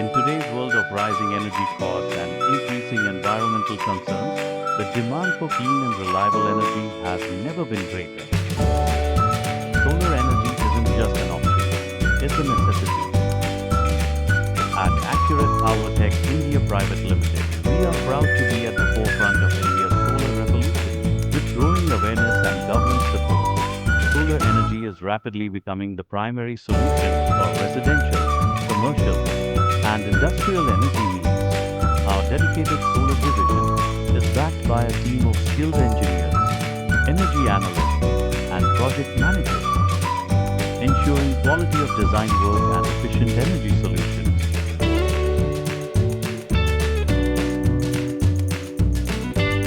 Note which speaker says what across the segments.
Speaker 1: In today's world of rising energy costs and increasing environmental concerns, the demand for clean and reliable energy has never been greater. Solar energy isn't just an option, it's a necessity. At Accurate Power Tech India Private Limited, we are proud to be at the forefront of India's solar revolution. With growing awareness and government support, solar energy is rapidly becoming the primary solution for residential, commercial, and industrial energy needs. Our dedicated solar division is backed by a team of skilled engineers, energy analysts, and project managers, ensuring quality of design work and efficient energy solutions.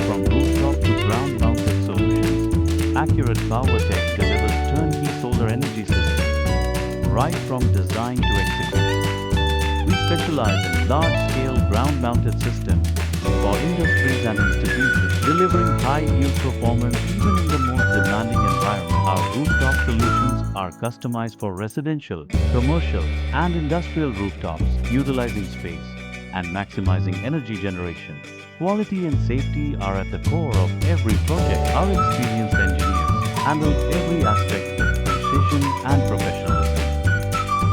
Speaker 1: From rooftop to ground-mounted solutions, Accurate Power Tech delivers turnkey solar energy systems, right from design to execution. We specialize in large-scale ground-mounted systems for industries and institutions, delivering high-yield performance even in the most demanding environments. Our rooftop solutions are customized for residential, commercial, and industrial rooftops, utilizing space and maximizing energy generation. Quality and safety are at the core of every project. Our experienced engineers handle every aspect with precision and professionalism.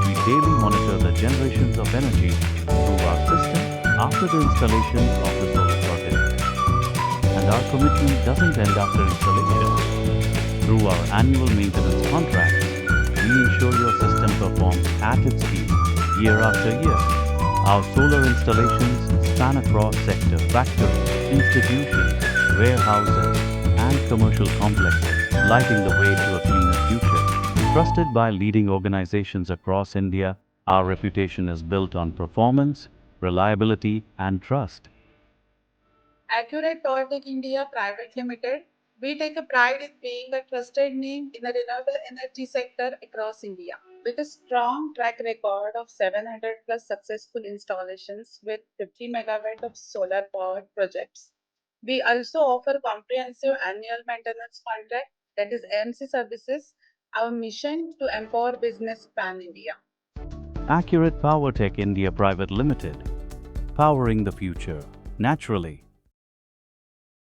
Speaker 1: We daily monitor the generations of energy through our system after the installation of the solar project. And our commitment doesn't end after installation. Through our annual maintenance contracts, we ensure your system performs at its peak year after year. Our solar installations span across sectors, factories, institutions, warehouses, and commercial complexes, lighting the way to a cleaner future. Trusted by leading organizations across India, our reputation is built on performance, reliability, and trust.
Speaker 2: Accurate Power Tech India Private Limited, we take a pride in being a trusted name in the renewable energy sector across India. With a strong track record of 700 plus successful installations with 50 megawatt of solar powered projects. We also offer comprehensive annual maintenance contract, that is AMC services. Our mission to empower business pan India.
Speaker 1: Accurate Power Tech India Private Limited, powering the future naturally.